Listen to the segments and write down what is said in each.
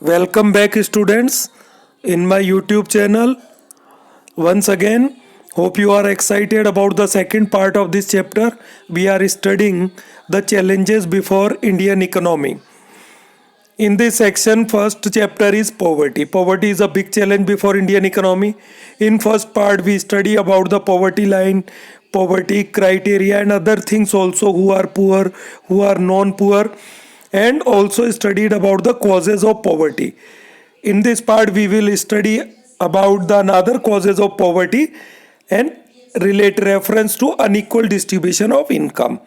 Welcome back, students, in my YouTube channel. Once again, hope you are excited about the second part of this chapter. We are studying the challenges before Indian economy. In this section, first chapter is poverty. Poverty is a big challenge before Indian economy. In first part, we study about the poverty line, poverty criteria, and other things also, who are poor, who are non-poor, and also studied about the causes of poverty. In this part, we will study about the another causes of poverty and relate reference to unequal distribution of income.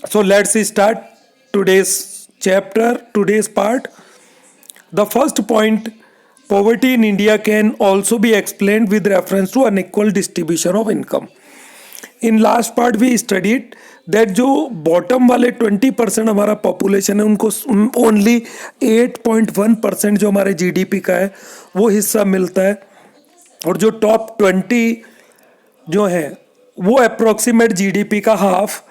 So let's start today's chapter, today's part. The first point, poverty in India can also be explained with reference to unequal distribution of income. In last part भी studied that जो bottom वाले 20% हमारा population है उनको only 8.1% जो हमारे GDP का है वो हिस्सा मिलता है, और जो टॉप 20 जो है वो अप्रोक्सीमेट जीडीपी का हाफ,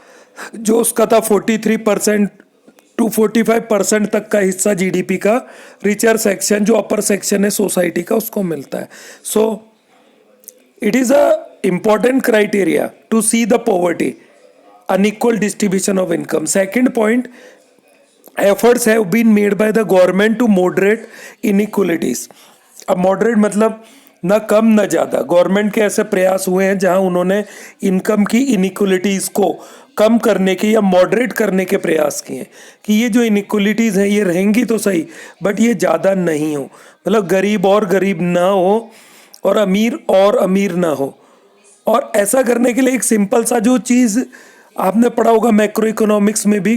जो उसका था 43% टू 45% तक का हिस्सा जीडीपी का रिचर सेक्शन, जो अपर सेक्शन है सोसाइटी का, उसको मिलता है. सो it is a important criteria to see the poverty, unequal distribution of income. Second point, efforts have been made by the government to moderate inequalities. अब moderate मतलब ना कम ना ज़्यादा. गवर्नमेंट के ऐसे प्रयास हुए हैं जहां उन्होंने इनकम की इनइक्वलिटीज़ को कम करने के या मॉडरेट करने के प्रयास किए कि ये जो इनइक्वलिटीज़ हैं ये रहेंगी तो सही, बट ये ज़्यादा नहीं हो, मतलब गरीब और गरीब ना हो और अमीर ना हो. और ऐसा करने के लिए एक सिंपल सा जो चीज़ आपने पढ़ा होगा मैक्रो इकोनॉमिक्स में भी,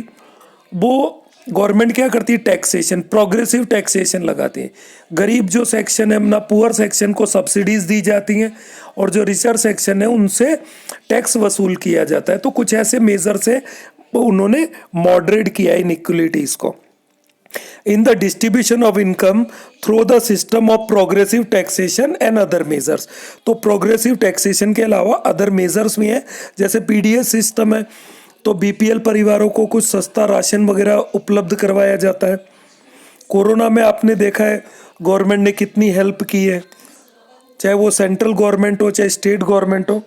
वो गवर्नमेंट क्या करती है, टैक्सेशन, प्रोग्रेसिव टैक्सेशन लगाती है. गरीब जो सेक्शन है ना, पुअर सेक्शन को सब्सिडीज दी जाती हैं, और जो रिचर सेक्शन है उनसे टैक्स वसूल किया जाता है. तो कुछ ऐसे मेजर से उन्होंने मॉडरेट किया इनइक्वलिटीज़ को. In the distribution of income through the system of progressive taxation and other measures. तो progressive taxation के अलावा other measures भी हैं, जैसे पीडीएस सिस्टम है, तो बीपीएल परिवारों को कुछ सस्ता राशन वगैरह उपलब्ध करवाया जाता है. कोरोना में आपने देखा है गवर्नमेंट ने कितनी हेल्प की है, चाहे वो सेंट्रल गवर्नमेंट हो चाहे स्टेट गवर्नमेंट हो.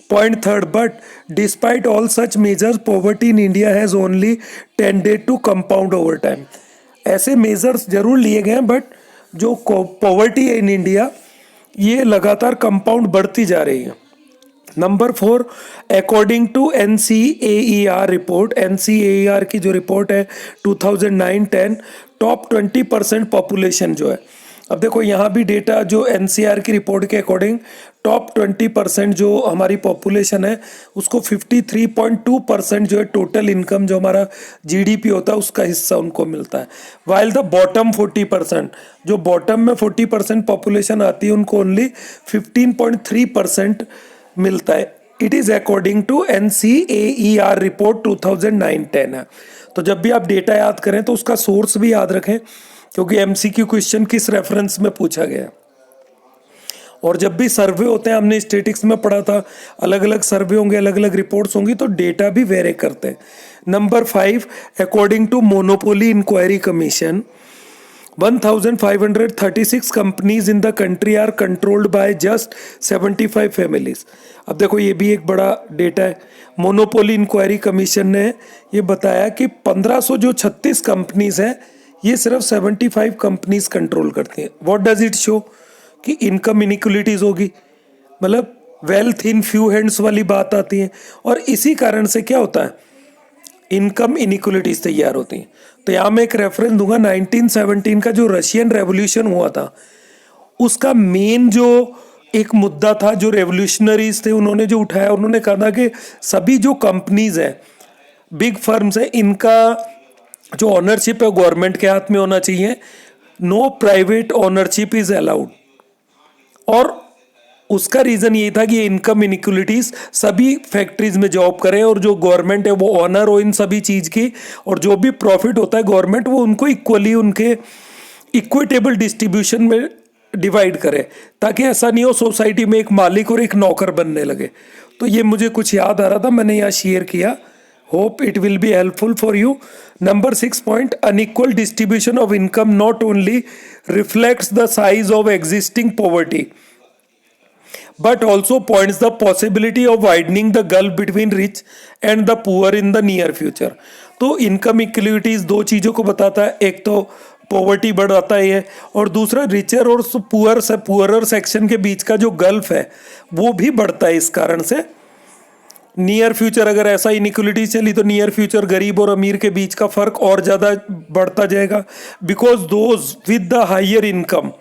Point third, but despite all such measures poverty in India has only tended to compound over time. ऐसे मेजर्स जरूर लिए गए हैं, बट जो पॉवर्टी है इन इंडिया ये लगातार कंपाउंड बढ़ती जा रही है. Number 4, according to NCAER report, NCAER की जो रिपोर्ट है 2009-10, टॉप 20% पॉपुलेशन जो है, अब देखो यहाँ भी डेटा जो NCAR की रिपोर्ट के अकॉर्डिंग टॉप 20% जो हमारी पॉपुलेशन है उसको 53.2% जो है टोटल इनकम जो हमारा जीडीपी होता है उसका हिस्सा उनको मिलता है. वाइल द बॉटम 40%, जो बॉटम में 40% पॉपुलेशन आती है उनको ओनली 15.3% मिलता है. It is according to NCAER report 2009-10 है. तो जब भी आप डेटा याद करें तो उसका सोर्स भी याद रखें, क्योंकि MCQ क्वेश्चन किस रेफरेंस में पूछा गया. और जब भी सर्वे होते हैं, हमने स्टेटिक्स में पढ़ा था, अलग अलग सर्वे होंगे, अलग अलग रिपोर्ट्स होंगी, तो डेटा भी वेरी करते हैं. Number 5, according to monopoly inquiry commission, 1536 companies in the country are controlled by just 75 families. अब देखो ये भी एक बड़ा डेटा है. मोनोपोली इंक्वायरी कमीशन ने ये बताया कि 1536 कंपनीज हैं, ये सिर्फ 75 कंपनीज कंट्रोल करती हैं. व्हाट डज इट शो कि इनकम इनइक्वलिटीज होगी, मतलब वेल्थ इन फ्यू हैंड्स वाली बात आती है, और इसी कारण से क्या होता है, इनकम इनइक्वलिटीज तैयार होती हैं. तो यहाँ मैं एक रेफरेंस दूंगा, 1917 का जो रशियन रेवोल्यूशन हुआ था उसका मेन जो एक मुद्दा था, जो रेवोल्यूशनरीज थे उन्होंने जो उठाया, उन्होंने कहा था कि सभी जो कंपनीज हैं, बिग फर्म्स हैं, इनका जो ओनरशिप है गवर्नमेंट के हाथ में होना चाहिए. No private ownership is allowed. और उसका रीजन ये था कि इनकम इनइक्वलिटीज सभी फैक्ट्रीज में जॉब करें, और जो गवर्नमेंट है वो ऑनर हो इन सभी चीज की, और जो भी प्रॉफिट होता है गवर्नमेंट वो उनको इक्वली उनके इक्विटेबल डिस्ट्रीब्यूशन में डिवाइड करे, ताकि ऐसा नहीं हो सोसाइटी में एक मालिक और एक नौकर बनने लगे. तो ये मुझे कुछ याद आ रहा था, मैंने यहाँ शेयर किया. Hope it will be helpful for you. Number 6 point, unequal distribution of income not only reflects the size of existing poverty but also points the possibility of widening the gulf between rich and the poor in the near future. तो income equalities दो चीज़ों को बताता है, एक तो poverty बढ़ाता ही है और दूसरा रिचर और पुअरर सेक्शन के बीच का जो गल्फ है वो भी बढ़ता है। इस कारण से नियर फ्यूचर अगर ऐसा इनइक्वलिटी चली तो नियर फ्यूचर गरीब और अमीर के बीच का फर्क और ज़्यादा बढ़ता जाएगा, because those with the higher income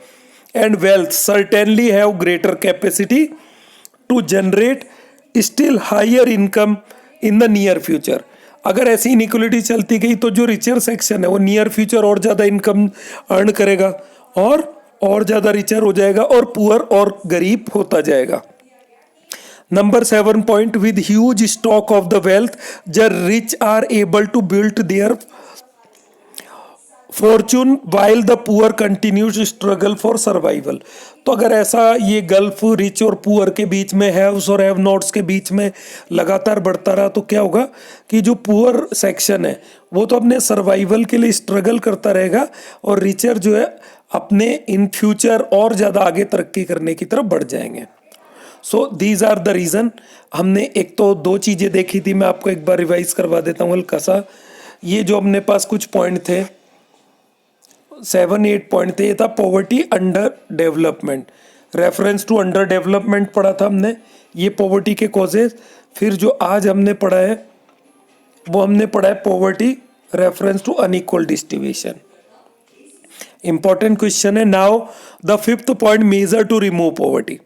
and wealth certainly have greater capacity to generate still higher income in the near future. अगर ऐसी इनइक्वलिटी चलती गई तो जो रिचर सेक्शन है वो नियर फ्यूचर और ज़्यादा इनकम अर्न करेगा और ज़्यादा रिचर हो जाएगा और पुअर और गरीब होता जाएगा। Number 7 point, with huge stock of the wealth the rich are able to build their fortune while the poor continues struggle for survival. तो अगर ऐसा ये गल्फ रिच और पुअर के बीच में, हैव्स और हैव नॉट्स के बीच में लगातार बढ़ता रहा तो क्या होगा कि जो पुअर सेक्शन है वो तो अपने सर्वाइवल के लिए स्ट्रगल करता रहेगा और रिचर जो है अपने इन फ्यूचर और ज़्यादा आगे तरक्की करने की तरफ बढ़ जाएंगे। So these are the reason. हमने एक तो दो चीज़ें देखी थी, मैं आपको एक बार रिवाइज करवा देता हूँ हल्का सा। ये जो अपने पास कुछ पॉइंट थे 7-8 पॉइंट थे, ये था poverty under development, reference to under development पढ़ा था हमने, ये पॉवर्टी के कॉजेज। फिर जो आज हमने पढ़ा है वो हमने पढ़ा है poverty reference to unequal distribution. Important question है। Now the 5th point, measure to remove poverty.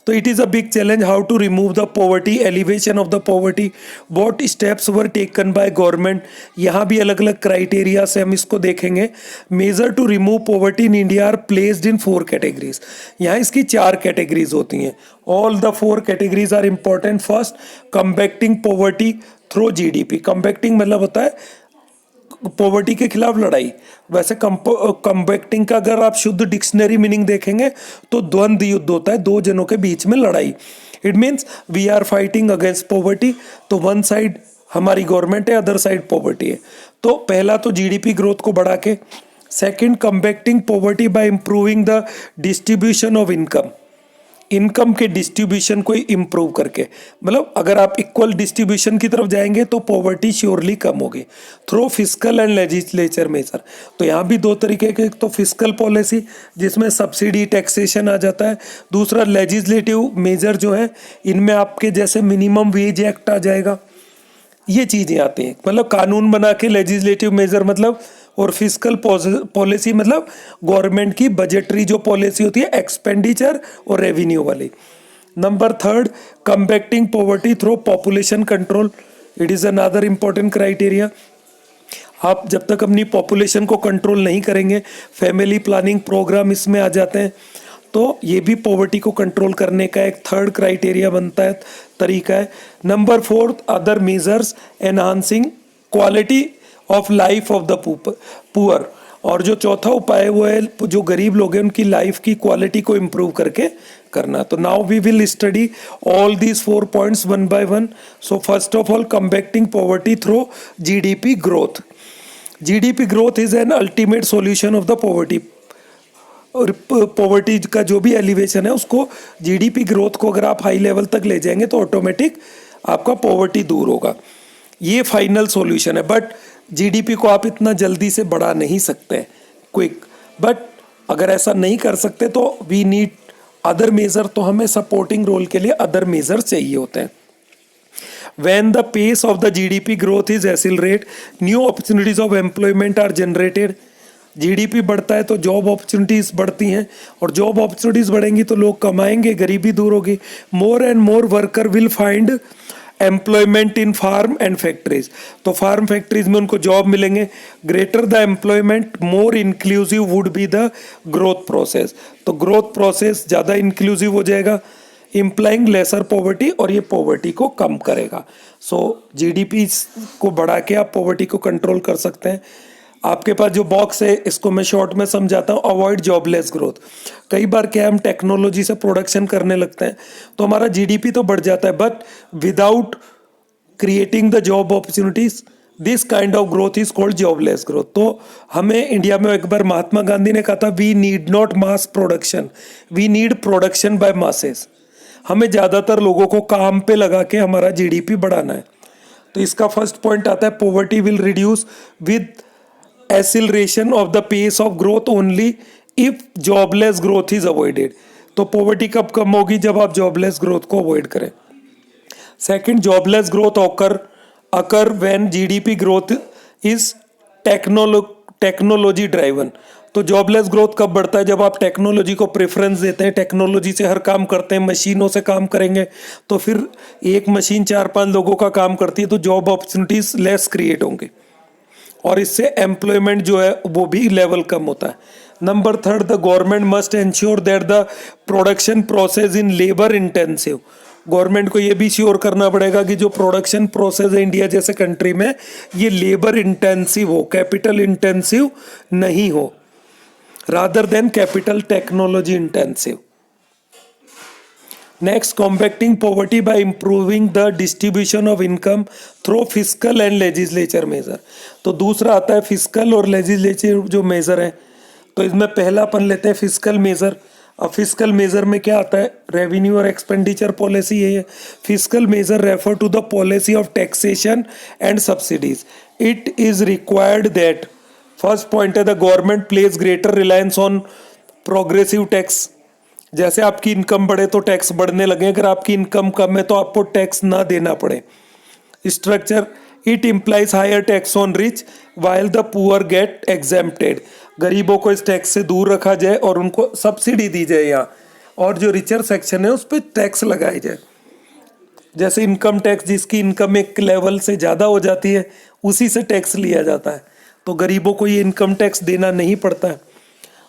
तो it is a big challenge how to remove the poverty, elevation of the poverty, what steps were taken by government. यहाँ भी अलग अलग criteria से हम इसको देखेंगे। Measure to remove poverty in India are placed in 4 categories. यहाँ इसकी 4 कैटेगरीज होती हैं। All the 4 categories are important. First, combating poverty through GDP. Combating मतलब होता है पॉवर्टी के खिलाफ लड़ाई। वैसे कम्बैक्टिंग का अगर आप शुद्ध डिक्शनरी मीनिंग देखेंगे तो द्वंद्व युद्ध होता है, दो जनों के बीच में लड़ाई। It means we are fighting against poverty. तो वन साइड हमारी गवर्नमेंट है, अदर साइड पॉवर्टी है। तो पहला तो जीडीपी ग्रोथ को बढ़ा के। Second, combating poverty by improving the distribution of income. Income के डिस्ट्रीब्यूशन को इम्प्रूव करके, मतलब अगर आप इक्वल डिस्ट्रीब्यूशन की तरफ जाएंगे तो पॉवर्टी श्योरली कम होगी through fiscal and legislature measure. तो यहाँ भी दो तरीके के, एक तो फिस्कल पॉलिसी जिसमें सब्सिडी टैक्सेशन आ जाता है, दूसरा लेजिस्लेटिव मेजर जो है इनमें आपके जैसे मिनिमम वेज एक्ट आ जाएगा, ये चीज़ें आती हैं। मतलब कानून बना के लेजिस्लेटिव मेजर मतलब, और फिस्कल पॉलिसी मतलब गवर्नमेंट की बजटरी जो पॉलिसी होती है एक्सपेंडिचर और रेवेन्यू वाली। Number 3, combating poverty through population control. It is another important criteria. आप जब तक अपनी पॉपुलेशन को कंट्रोल नहीं करेंगे, फैमिली प्लानिंग प्रोग्राम इसमें आ जाते हैं, तो ये भी पॉवर्टी को कंट्रोल करने का एक 3rd क्राइटेरिया बनता है, तरीका है। Number 4, other measures enhancing quality of life of the poor. और जो चौथा उपाय है वो है जो गरीब लोग हैं उनकी लाइफ की क्वालिटी को इम्प्रूव करके करना। तो now we will study all these 4 points one by one. So first of all, combating poverty through GDP growth. GDP growth is an ultimate solution of the poverty. और poverty का जो भी elevation है उसको, GDP growth को अगर आप high level तक ले जाएंगे तो ऑटोमेटिक आपका पॉवर्टी दूर होगा। ये फाइनल सॉल्यूशन है। बट जीडीपी को आप इतना जल्दी से बढ़ा नहीं सकते क्विक। बट अगर ऐसा नहीं कर सकते तो वी नीड अदर मेजर। तो हमें सपोर्टिंग रोल के लिए अदर मेजर चाहिए होते हैं। When the pace of the GDP growth is accelerate, new opportunities of employment are generated. GDP बढ़ता है तो जॉब अपॉर्चुनिटीज़ बढ़ती हैं, और जॉब अपॉर्चुनिटीज़ बढ़ेंगी तो लोग कमाएंगे, गरीबी दूर होगी। More and more worker will find employment in farm and factories. तो फार्म फैक्ट्रीज में उनको जॉब मिलेंगे। Greater the employment more inclusive would be the growth process. तो ग्रोथ प्रोसेस ज़्यादा इंक्लूसिव हो जाएगा, इम्प्लाइंग लेसर पॉवर्टी, और ये पॉवर्टी को कम करेगा। सो जीडीपी को बढ़ा के आप पॉवर्टी को कंट्रोल कर सकते हैं। आपके पास जो बॉक्स है इसको मैं शॉर्ट में समझाता हूँ। Avoid jobless growth. कई बार क्या हम टेक्नोलॉजी से प्रोडक्शन करने लगते हैं तो हमारा जीडीपी तो बढ़ जाता है, but without creating the job opportunities. This kind of growth is called jobless growth. तो हमें इंडिया में एक बार महात्मा गांधी ने कहा था, we need not mass production, we need production by masses. हमें ज़्यादातर लोगों को काम पे लगा के हमारा जीडीपी बढ़ाना है. तो इसका फर्स्ट पॉइंट आता है, poverty will reduce with acceleration of the pace of growth only if jobless growth is avoided. तो पॉवर्टी कब कम होगी? जब आप जॉबलेस ग्रोथ को अवॉइड करें. Second, jobless growth occur when GDP growth is technology driven. तो जॉबलेस ग्रोथ कब बढ़ता है? जब आप टेक्नोलॉजी को प्रेफरेंस देते हैं, टेक्नोलॉजी से हर काम करते हैं, मशीनों से काम करेंगे तो फिर एक मशीन 4-5 लोगों का काम करती है, तो जॉब अपॉर्चुनिटीज लेस क्रिएट होंगे और इससे एम्प्लॉयमेंट जो है वो भी लेवल कम होता है. Number third, the government must ensure that the production process in labour intensive. Government को ये भी श्योर करना पड़ेगा कि जो प्रोडक्शन प्रोसेस है इंडिया जैसे कंट्री में, ये लेबर इंटेंसिव हो, कैपिटल इंटेंसिव नहीं हो, rather than capital technology intensive. Next, combating poverty by improving the distribution of income through fiscal and legislature measure. तो दूसरा आता है फिस्कल और लेजिस्लेचर जो मेजर है. तो इसमें पहला अपन लेते हैं फिस्कल मेजर. अब फिस्कल मेजर में क्या आता है? रेवेन्यू और एक्सपेंडिचर पॉलिसी है. Fiscal measure refer to the policy of taxation and subsidies. It is required that, first point है, the government place greater reliance on progressive tax. जैसे आपकी इनकम बढ़े तो टैक्स बढ़ने लगे, अगर आपकी इनकम कम है तो आपको टैक्स ना देना पड़े. Structure, it implies higher tax on rich while the poor get exempted. गरीबों को इस टैक्स से दूर रखा जाए और उनको सब्सिडी दी जाए यहाँ, और जो रिचर सेक्शन है उस पर टैक्स लगाई जाए. जैसे इनकम टैक्स, जिसकी इनकम एक लेवल से ज़्यादा हो जाती है उसी से टैक्स लिया जाता है, तो गरीबों को ये इनकम टैक्स देना नहीं पड़ता है.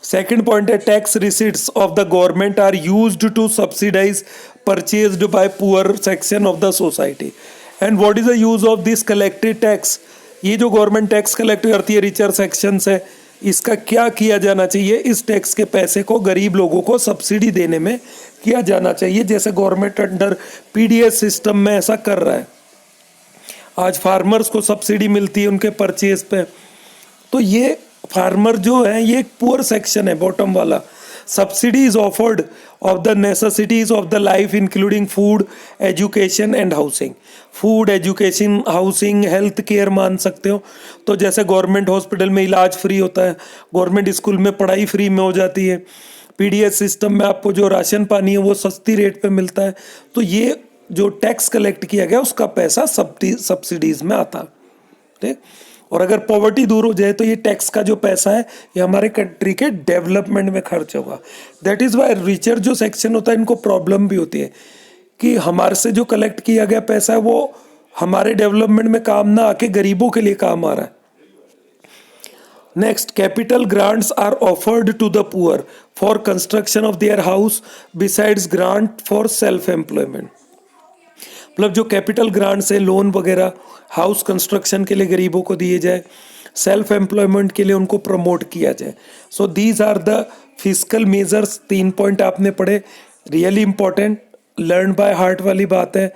सेकेंड पॉइंट है, tax receipts of the government are used to subsidise purchased by poor section of the society. And what is the use of this collected tax? ये जो गवर्नमेंट टैक्स कलेक्ट करती है richer section से, इसका क्या किया जाना चाहिए? इस टैक्स के पैसे को गरीब लोगों को सब्सिडी देने में किया जाना चाहिए, जैसे गवर्नमेंट अंडर पीडीएस सिस्टम में ऐसा कर रहा है. आज फार्मर्स को सब्सिडी मिलती है उनके परचेज पे. तो ये फार्मर जो है ये एक पुअर सेक्शन है, बॉटम वाला. Subsidy is offered of the necessities of the life including food, education and housing. Food, education, housing, health care मान सकते हो. तो जैसे गवर्नमेंट हॉस्पिटल में इलाज फ्री होता है, गवर्नमेंट स्कूल में पढ़ाई फ्री में हो जाती है, पीडीएस सिस्टम में आपको जो राशन पानी है वो सस्ती रेट पे मिलता है. तो ये जो टैक्स कलेक्ट किया गया उसका पैसा सब्सिडीज में आता है. ठीक. और अगर पॉवर्टी दूर हो जाए तो ये टैक्स का जो पैसा है ये हमारे कंट्री के डेवलपमेंट में खर्च होगा. दैट इज़ वाई रिचर जो सेक्शन होता है इनको प्रॉब्लम भी होती है कि हमारे से जो कलेक्ट किया गया पैसा है वो हमारे डेवलपमेंट में काम ना आके गरीबों के लिए काम आ रहा है. Next, capital grants are offered to the poor for construction of their house besides grant for self employment. मतलब जो कैपिटल ग्रांट्स है, लोन वगैरह हाउस कंस्ट्रक्शन के लिए गरीबों को दिए जाए, सेल्फ एम्प्लॉयमेंट के लिए उनको प्रमोट किया जाए. So these are the fiscal measures. 3 point आपने पढ़े, really important, learn by heart वाली बात है.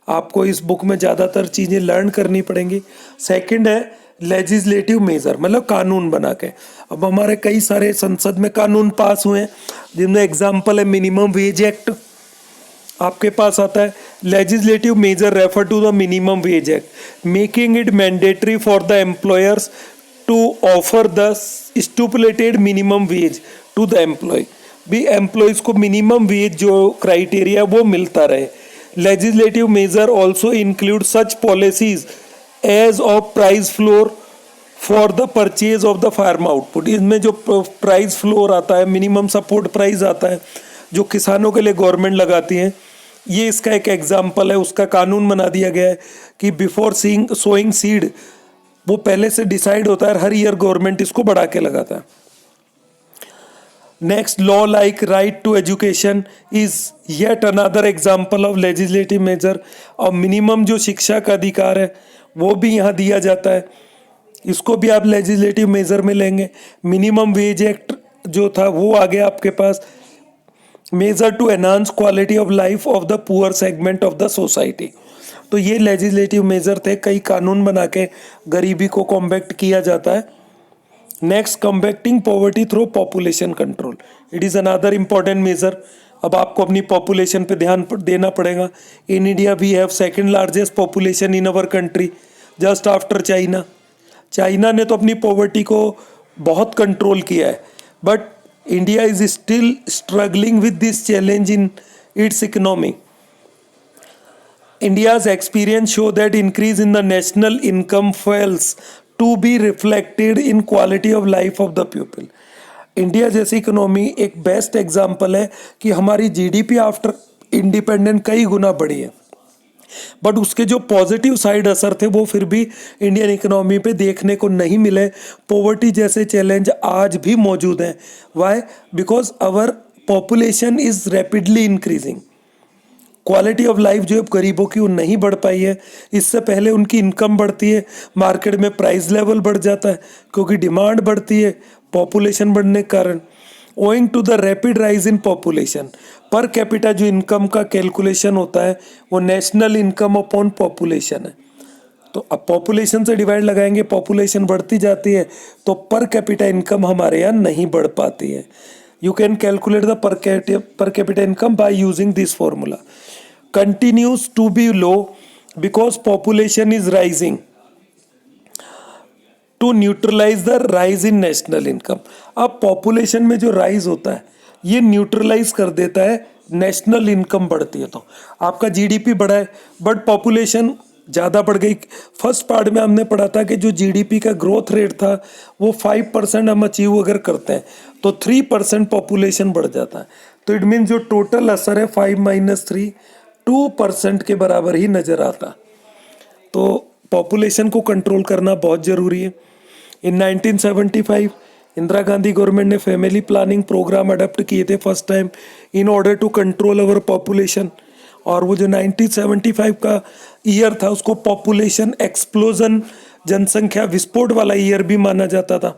आपको इस बुक में ज़्यादातर चीज़ें लर्न करनी पड़ेंगी. सेकंड है लेजिस्लेटिव मेजर, मतलब कानून बना के. अब हमारे कई सारे संसद में कानून पास हुए हैं जिनमें एग्जाम्पल है मिनिमम वेज एक्ट आपके पास आता है. Legislative measure refer to the minimum wage act making it mandatory for the employers to offer the stipulated minimum wage to the employ. भी एम्प्लॉयज़ को मिनिमम वेज जो क्राइटेरिया वो मिलता रहे. Legislative measure also include such policies as of price floor for the purchase of the farm output. इसमें जो price floor आता है, मिनिमम सपोर्ट प्राइस आता है जो किसानों के लिए गवर्नमेंट लगाती है, ये इसका एक एग्जाम्पल है. उसका कानून बना दिया गया है कि बिफोर सोइंग सीड वो पहले से डिसाइड होता है, हर ईयर गवर्नमेंट इसको बढ़ा के लगाता है. Next, law like right to education is yet another example of legislative measure. और मिनिमम जो शिक्षा का अधिकार है वो भी यहाँ दिया जाता है, इसको भी आप लेजिस्लेटिव मेजर में लेंगे. मिनिमम वेज एक्ट जो था वो आ गया आपके पास. Measure to enhance quality of life of the poor segment of the society. तो ये लेजिस्लेटिव मेजर थे, कई कानून बना के गरीबी को कॉम्बैक्ट किया जाता है। Next, combating poverty through population control, it is another important measure. अब आपको अपनी पॉपुलेशन पे ध्यान देना पड़ेगा। In India we have second largest population in our country, just after China. China ने तो अपनी पॉवर्टी को बहुत कंट्रोल किया है, but India is still struggling with this challenge in its economy. India's experience show that increase in the national income fails to be reflected in quality of life of the people. India जैसी economy एक best example है कि हमारी GDP after independent कई गुना बढ़ी है, but उसके जो पॉजिटिव साइड असर थे वो फिर भी इंडियन इकोनॉमी पे देखने को नहीं मिले। पॉवर्टी जैसे चैलेंज आज भी मौजूद हैं। Why? Because our population is rapidly increasing. Quality of life जो है गरीबों की वो नहीं बढ़ पाई है। इससे पहले उनकी इनकम बढ़ती है, मार्केट में प्राइस लेवल बढ़ जाता है क्योंकि डिमांड बढ़ती है पॉपुलेशन बढ़ने के कारण। Owing to the rapid rise in population, per capita जो इनकम का कैलकुलेशन होता है वो नेशनल इनकम अपॉन पॉपुलेशन है। तो अब पॉपुलेशन से डिवाइड लगाएंगे, पॉपुलेशन बढ़ती जाती है तो पर कैपिटा इनकम हमारे यहाँ नहीं बढ़ पाती है। You can calculate the per capita income by using this formula. Continues to be low because population is rising to neutralize the rise in national income. अब पॉपुलेशन में जो राइज होता है ये न्यूट्रलाइज कर देता है, नेशनल इनकम बढ़ती है। तो आपका जीडीपी बढ़ा है बट पॉपुलेशन ज़्यादा बढ़ गई। फर्स्ट पार्ट में हमने पढ़ा था कि जो जीडीपी का ग्रोथ रेट था वो 5% हम अचीव अगर करते हैं तो 3% पॉपुलेशन बढ़ जाता है। तो इट मीन जो टोटल असर है 5 - 3 2% के बराबर ही नज़र आता। तो पॉपुलेशन को कंट्रोल करना बहुत ज़रूरी है। इन 1975 इंदिरा गांधी गवर्नमेंट ने फैमिली प्लानिंग प्रोग्राम अडॉप्ट किए थे first time in order to control our population. और वो जो 1975 का ईयर था उसको पॉपुलेशन एक्सप्लोजन, जनसंख्या विस्फोट वाला ईयर भी माना जाता था।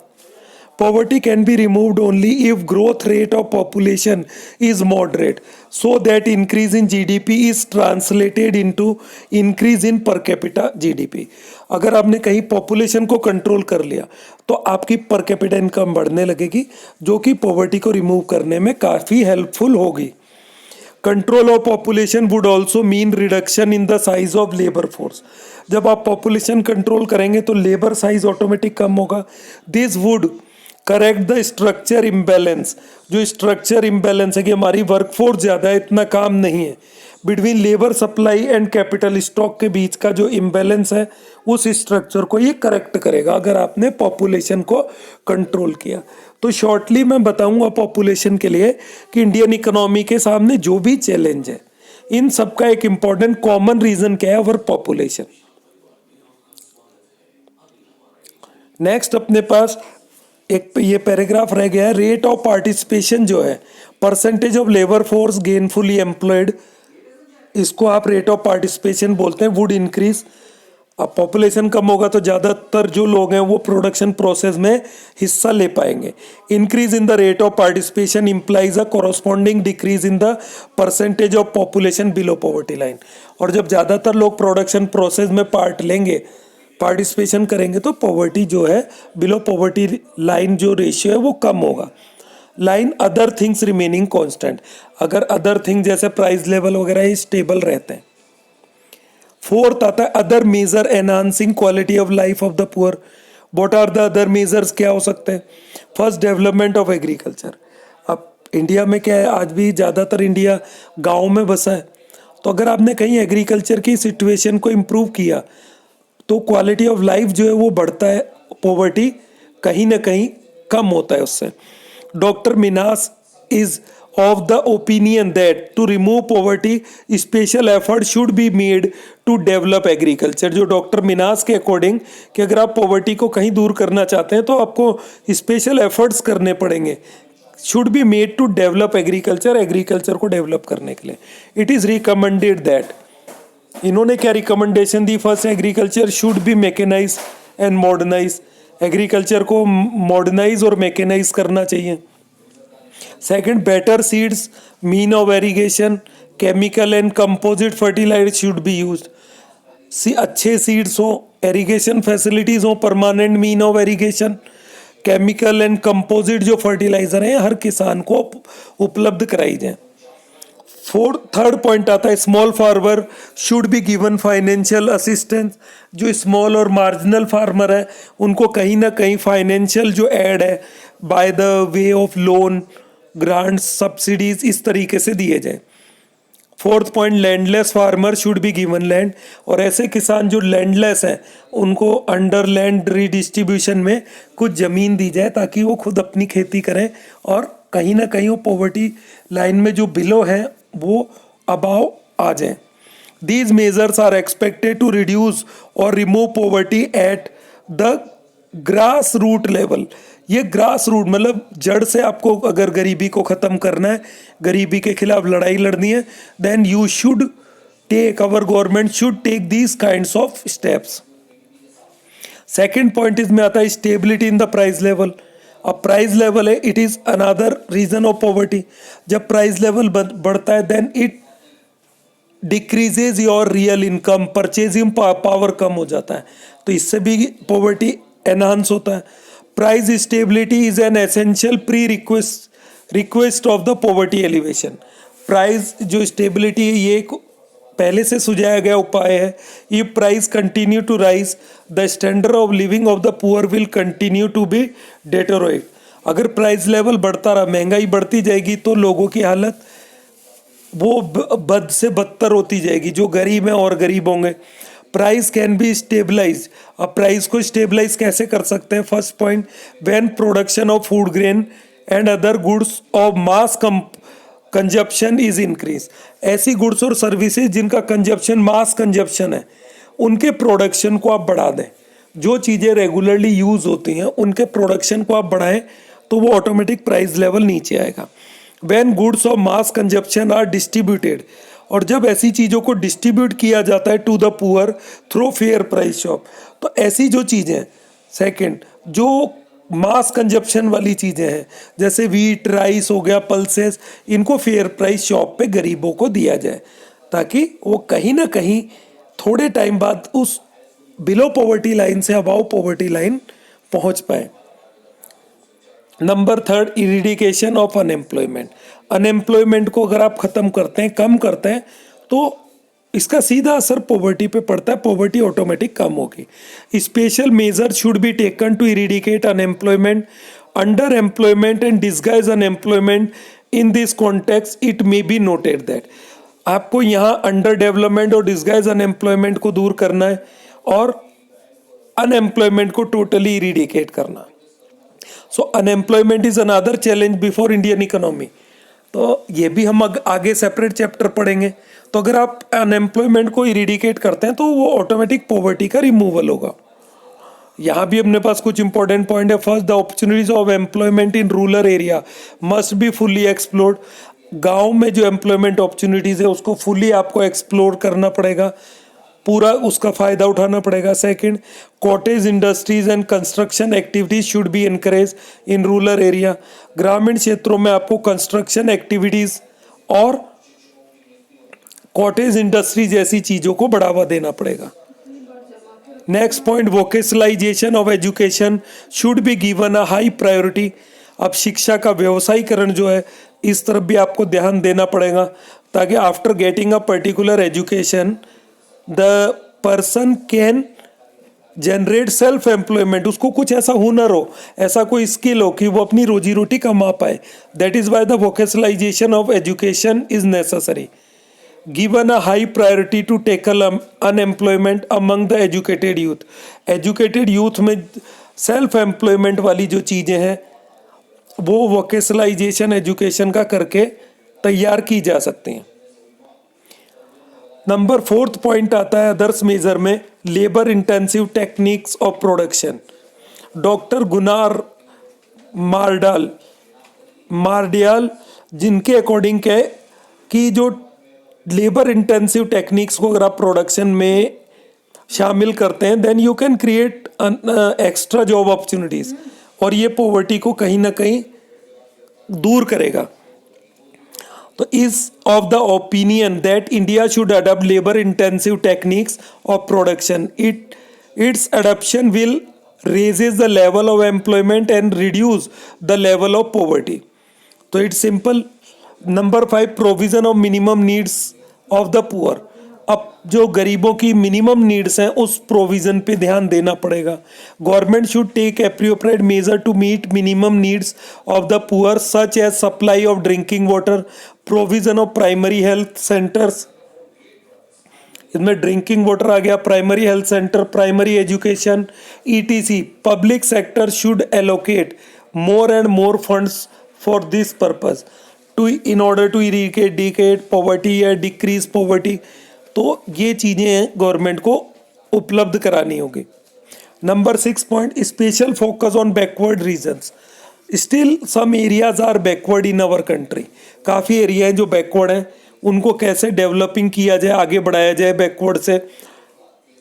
Poverty can be removed only if growth rate of population is moderate so that increase in GDP is translated into increase in per capita GDP. अगर आपने कहीं पॉपुलेशन को कंट्रोल कर लिया तो आपकी पर कैपिटा इनकम बढ़ने लगेगी, जो कि पॉवर्टी को रिमूव करने में काफ़ी हेल्पफुल होगी। Control of population would also mean reduction in the size of labour force. जब आप पॉपुलेशन कंट्रोल करेंगे तो लेबर साइज ऑटोमेटिक कम होगा। This would correct the structure imbalance, जो स्ट्रक्चर इम्बैलेंस है कि हमारी वर्कफोर्स ज़्यादा है, इतना काम नहीं है, between labour supply and capital stock के बीच का जो इम्बैलेंस है उस स्ट्रक्चर को ये करेक्ट करेगा अगर आपने पॉपुलेशन को कंट्रोल किया। तो शॉर्टली मैं बताऊंगा पॉपुलेशन के लिए कि इंडियन इकोनॉमी के सामने जो भी चैलेंज है इन सबका एक इम्पॉर्टेंट कॉमन रीजन क्या है, अवर पॉपुलेशन। नेक्स्ट अपने पास एक ये पैराग्राफ रह गया है, रेट ऑफ पार्टिसिपेशन जो है, percentage of labour force gainfully employed, इसको आप रेट ऑफ पार्टिसिपेशन बोलते हैं, वुड इंक्रीज। अब पॉपुलेशन कम होगा तो ज़्यादातर जो लोग हैं वो प्रोडक्शन प्रोसेस में हिस्सा ले पाएंगे। Increase in the rate of participation implies a corresponding decrease in the percentage of population below poverty line. और जब ज़्यादातर लोग प्रोडक्शन प्रोसेस में पार्ट लेंगे, पार्टिसिपेशन करेंगे, तो पॉवर्टी जो है बिलो पॉवर्टी लाइन जो रेशियो है वो कम होगा। Line other things remaining constant, अगर अदर थिंग जैसे प्राइस लेवल वगैरह स्टेबल रहते हैं। फोर्थ आता है other measure enhancing quality of life of the poor. What are the other measures, क्या हो सकते हैं? First, development of agriculture. अब इंडिया में क्या है, आज भी ज़्यादातर इंडिया गाँव में बसा है, तो अगर आपने कहीं एग्रीकल्चर की सिचुएशन को इम्प्रूव किया तो क्वालिटी ऑफ लाइफ जो है वो बढ़ता है, पॉवर्टी कहीं ना कहीं कम होता है उससे। Doctor Minhas is of the opinion that to remove poverty special effort should be made to develop agriculture। जो डॉक्टर मिनास के अकॉर्डिंग कि अगर आप पॉवर्टी को कहीं दूर करना चाहते हैं तो आपको स्पेशल एफर्ट्स करने पड़ेंगे। Should be made to develop agriculture, agriculture को डेवलप करने के लिए। इट इज़ रिकमेंडेड दैट, इन्होंने क्या रिकमेंडेशन दी? First, agriculture should be mechanise and modernise, agriculture को मॉडर्नाइज और मैकेनाइज करना चाहिए। Second, better seeds, mean of irrigation, chemical and composite fertiliser should be used. अच्छे सीड्स हो, एरीगेशन फैसिलिटीज़ हो, permanent mean of irrigation, chemical and composite जो fertiliser हैं हर किसान को उपलब्ध कराई जाए। थर्ड पॉइंट आता है small farmer should be given financial assistance. जो स्मॉल और मार्जिनल फार्मर है उनको कहीं ना कहीं फाइनेंशियल जो एड है by the way of loan, grants, subsidies इस तरीके से दिए जाए। Fourth point landless farmer should be given land. और ऐसे किसान जो लैंडलेस हैं उनको अंडर लैंड रीडिस्ट्रीब्यूशन में कुछ ज़मीन दी जाए ताकि वो खुद अपनी खेती करें और कहीं ना कहीं वो पॉवर्टी लाइन में जो बिलो हैं वो अबाव आ जाए। These measures are expected to reduce और remove poverty at the grass root level. ये ग्रास रूट मतलब जड़ से आपको अगर गरीबी को ख़त्म करना है, गरीबी के खिलाफ लड़ाई लड़नी है, then you should take, our government should take these kinds of steps. Second point इसमें आता है stability in the price level. अब प्राइस लेवल है, it is another reason of poverty. जब प्राइस लेवल बढ़ता है then it decreases your real income, purchasing power कम हो जाता है, तो इससे भी पॉवर्टी एनहांस होता है। Price stability is an essential pre request of the poverty alleviation. Price जो स्टेबिलिटी है ये पहले से सुझाया गया उपाय है। ये price continue to rise the standard of living of the poor will continue to be deteriorate. अगर प्राइस लेवल बढ़ता रहा, महंगाई बढ़ती जाएगी तो लोगों की हालत वो बद से बदतर होती जाएगी, जो गरीब हैं और गरीब होंगे। Price can be stabilize. अब प्राइस को स्टेबलाइज कैसे कर सकते हैं? First point, when production of food grain and other goods of mass consumption is increase. ऐसी गुड्स और सर्विसेज जिनका कंजप्शन मास कंजप्शन है उनके प्रोडक्शन को आप बढ़ा दें। जो चीज़ें रेगुलरली यूज़ होती हैं उनके प्रोडक्शन को आप बढ़ाएं तो वो ऑटोमेटिक प्राइस लेवल नीचे आएगा। When goods of mass consumption are distributed, और जब ऐसी चीज़ों को डिस्ट्रीब्यूट किया जाता है to the poor through fair price shop, तो ऐसी जो चीज़ें, सेकंड, जो मास कंजप्शन वाली चीज़ें हैं जैसे वीट, राइस हो गया, पल्सेस, इनको फेयर प्राइस शॉप पे गरीबों को दिया जाए ताकि वो कहीं ना कहीं थोड़े टाइम बाद उस बिलो पॉवर्टी लाइन से अबाव पॉवर्टी लाइन पहुंच पाए। Number third, eradication of unemployment. Unemployment को अगर आप ख़त्म करते हैं, कम करते हैं, तो इसका सीधा असर पॉवर्टी पे पड़ता है, पॉवर्टी ऑटोमेटिक कम होगी। Special measure should be taken to eradicate unemployment, under employment and disguise unemployment. In this context it may be noted that आपको यहाँ अंडर डेवलपमेंट और डिस्गाइज अनएम्प्लॉयमेंट को दूर करना है और अनएम्प्लॉयमेंट को टोटली इरिडिकेट करना। So unemployment is another challenge before Indian economy. तो ये भी हम आगे सेपरेट चैप्टर पढ़ेंगे। तो अगर आप अनएम्प्लॉयमेंट को इरिडिकेट करते हैं तो वो ऑटोमेटिक पॉवर्टी का रिमूवल होगा। यहाँ भी अपने पास कुछ इंपॉर्टेंट पॉइंट है। First, the opportunities of employment in rural area must be fully explored. गांव में जो एम्प्लॉयमेंट अपॉर्चुनिटीज है उसको फुल्ली आपको एक्सप्लोर करना पड़ेगा, पूरा उसका फ़ायदा उठाना पड़ेगा। Second, cottage industries and construction activities should be encourage in rural area. ग्रामीण क्षेत्रों में आपको कंस्ट्रक्शन एक्टिविटीज और कॉटेज इंडस्ट्री जैसी चीज़ों को बढ़ावा देना पड़ेगा। Next point, vocationalisation of education should be given a high priority. अब शिक्षा का व्यवसायीकरण जो है इस तरफ भी आपको ध्यान देना पड़ेगा ताकि after getting a particular education the person can generate self employment. उसको कुछ ऐसा हुनर हो, ऐसा कोई स्किल हो कि वो अपनी रोजी रोटी कमा पाए। That is why the vocationalization of education is necessary. Given a high priority to tackle unemployment among the educated youth. Educated youth में सेल्फ एम्प्लॉयमेंट वाली जो चीज़ें हैं वो वोकेशनलाइजेशन एजुकेशन का करके तैयार की जा सकती हैं। नंबर फोर्थ पॉइंट आता है अदर्स मेजर में, labour intensive techniques of production. Doctor Gunnar Myrdal जिनके अकॉर्डिंग है कि जो लेबर इंटेंसिव टेक्निक्स को अगर आप प्रोडक्शन में शामिल करते हैं then you can create extra job opportunities, और ये पॉवर्टी को कहीं ना कहीं दूर करेगा। तो is of the opinion that India should adopt labor intensive techniques of production. Its adoption will raises the level of employment and reduce the level of poverty. तो it's simple. Number 5, provision of minimum needs of the poor. अब जो गरीबों की minimum needs हैं उस provision पे ध्यान देना पड़ेगा. Government should take appropriate measure to meet minimum needs of the poor such as supply of drinking water, provision of primary health centres. इसमें ड्रिंकिंग वाटर आ गया, primary health centre, primary education, ETC. Public sector should allocate more and more funds for this purpose in order to eradicate poverty या decrease poverty. तो ये चीज़ें government को उपलब्ध करानी होगी. Number 6 point, special focus on backward regions. Still some areas are backward in our country. काफ़ी area हैं जो बैकवर्ड हैं, उनको कैसे डेवलपिंग किया जाए, आगे बढ़ाया जाए बैकवर्ड से.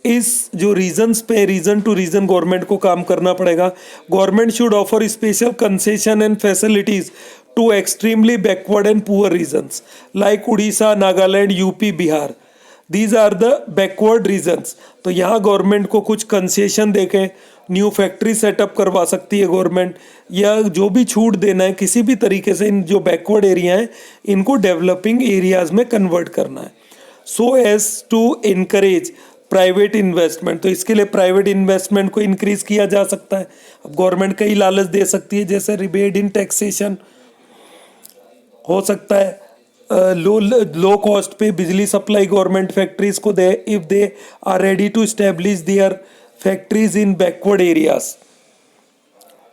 इस जो रीजन्स पे रीजन टू रीजन गवर्नमेंट को काम करना पड़ेगा. Government should offer special concession and facilities to extremely backward and poor regions like Orissa, Nagaland, UP, Bihar. These are the backward regions. तो यहाँ गवर्नमेंट को कुछ कंसेशन देके न्यू फैक्ट्री सेटअप करवा सकती है गवर्नमेंट, या जो भी छूट देना है किसी भी तरीके से इन जो बैकवर्ड एरिया हैं इनको डेवलपिंग एरियाज में कन्वर्ट करना है, so as to encourage private investment. तो इसके लिए प्राइवेट इन्वेस्टमेंट को इंक्रीज किया जा सकता है. अब गवर्नमेंट कई लालच दे सकती है, जैसे रिबेट इन टैक्सेशन हो सकता है, लो कॉस्ट पे बिजली सप्लाई गवर्नमेंट फैक्ट्रीज को दे if they are ready to establish their factories in backward areas.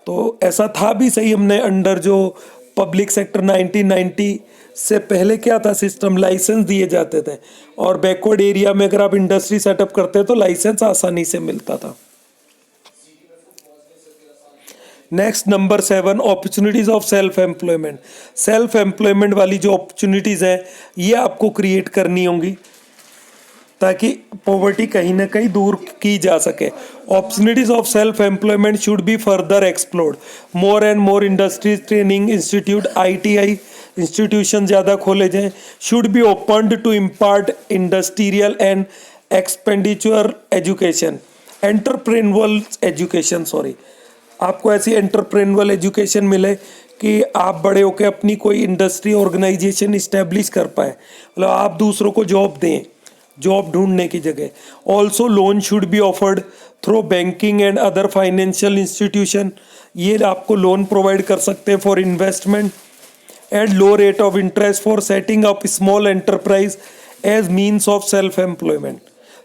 तो ऐसा था भी सही. हमने अंडर जो पब्लिक सेक्टर 1990 से पहले क्या था सिस्टम, लाइसेंस दिए जाते थे और बैकवर्ड एरिया में अगर आप इंडस्ट्री सेटअप करते तो लाइसेंस आसानी से मिलता था. Next number 7, opportunities of self employment. Self employment वाली जो अपॉर्चुनिटीज हैं ये आपको क्रिएट करनी होंगी ताकि पॉवर्टी कहीं ना कहीं दूर की जा सके. Opportunities of self employment should be further explored. More and more industries training institute, ITI institution ज़्यादा खोले जाएं. Should be opened to impart industrial and expenditure education, entrepreneurial education. Sorry, आपको ऐसी एंटरप्रेन्युअल एजुकेशन मिले कि आप बड़े होकर अपनी कोई इंडस्ट्री ऑर्गेनाइजेशन इस्टेब्लिश कर पाए, मतलब आप दूसरों को जॉब दें, जॉब ढूंढने की जगह. Also loan should be offered through banking and other financial institution. ये आपको लोन प्रोवाइड कर सकते हैं for investment at low rate of interest for setting up small enterprise as means of self employment.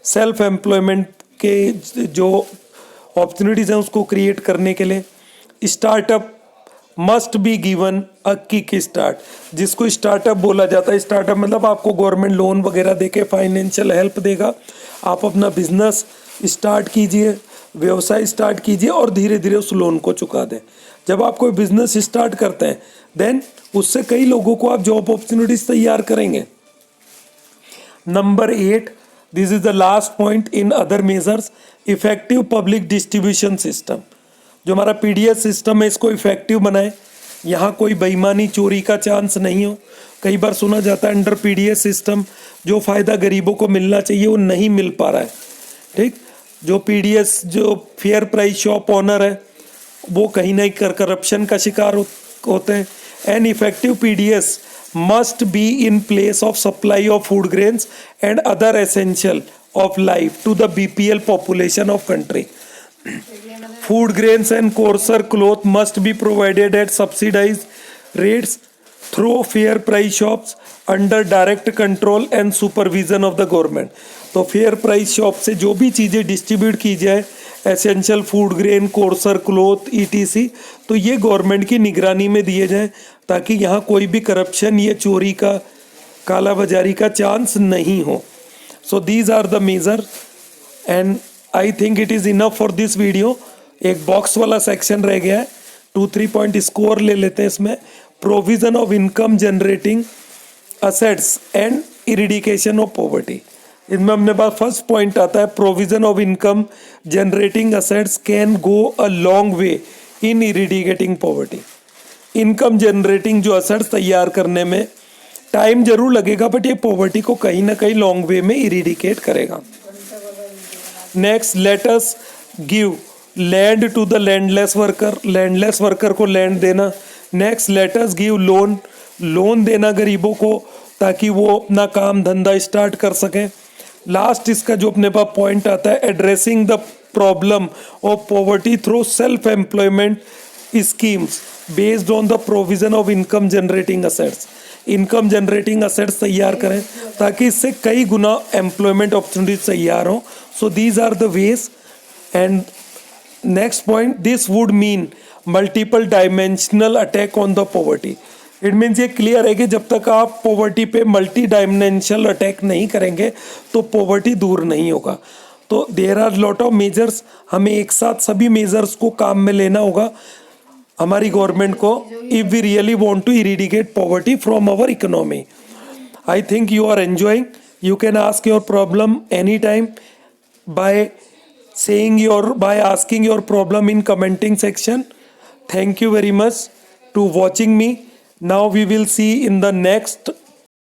Self employment के जो opportunities हैं उसको create करने के लिए startup must be given a kick start. जिसको स्टार्टअप बोला जाता है, स्टार्टअप मतलब आपको गवर्नमेंट लोन वगैरह देके फाइनेंशियल हेल्प देगा, आप अपना बिजनेस स्टार्ट कीजिए, व्यवसाय स्टार्ट कीजिए और धीरे धीरे उस लोन को चुका दें. जब आप कोई बिजनेस स्टार्ट करते हैं देन उससे कई लोगों को आप जॉब अपॉर्चुनिटीज तैयार करेंगे. Number 8, this is the last point in other measures, effective public distribution system. जो हमारा PDS सिस्टम है इसको इफेक्टिव बनाए, यहाँ कोई बेईमानी चोरी का चांस नहीं हो. कई बार सुना जाता है अंडर PDS सिस्टम जो फ़ायदा गरीबों को मिलना चाहिए वो नहीं मिल पा रहा है. ठीक, जो PDS जो फेयर प्राइस शॉप ऑनर है वो कहीं ना कहीं करप्शन का शिकार होते हैं. An effective PDS must be in place of supply of food grains and other essential of life to the BPL population of country. Food grains and coarser cloth must be provided at subsidized rates through fair price shops under direct control and supervision of the government. तो fair price shop से जो भी चीज़ें distribute की जाए, essential food grain, courser cloth, ETC, तो ये government की निगरानी में दिए जाएं ताकि यहाँ कोई भी करप्शन या चोरी का, काला बाजारी का चांस नहीं हो. So these are the major and I think it is enough for this video. एक बॉक्स वाला सेक्शन रह गया है, 2-3 पॉइंट स्कोर ले लेते हैं इसमें. Provision of income generating assets and eradication of poverty. इनमें हमने बात फर्स्ट पॉइंट आता है provision of income generating assets can go a long way in eradicating poverty. Income generating जो असेट्स तैयार करने में टाइम जरूर लगेगा बट ये पॉवर्टी को कहीं ना कहीं लॉन्ग वे में इरिडिकेट करेगा। Next, let us give land to the landless worker, landless worker को लैंड देना। Next, let us give loan, loan देना गरीबों को ताकि वो अपना काम धंधा स्टार्ट कर सकें। लास्ट इसका जो अपने पास पॉइंट आता है, addressing the problem of poverty through self employment schemes based on the provision of income generating assets. Income generating assets तैयार करें ताकि इससे कई गुना एम्प्लॉयमेंट अपॉर्चुनिटीज तैयार हों। So these are the ways. And next point, this would mean multiple dimensional attack on the poverty. It means ये clear है कि जब तक आप पॉवर्टी पे मल्टी डायमेंशनल अटैक नहीं करेंगे तो पॉवर्टी दूर नहीं होगा। तो there are lot of measures, हमें एक साथ सभी मेजर्स को काम में लेना होगा हमारी गवर्नमेंट को, if we really want to eradicate poverty from our economy. I think you are enjoying. You can ask your problem any time by asking your problem in commenting section. Thank you very much to watching me. Now we will see in the next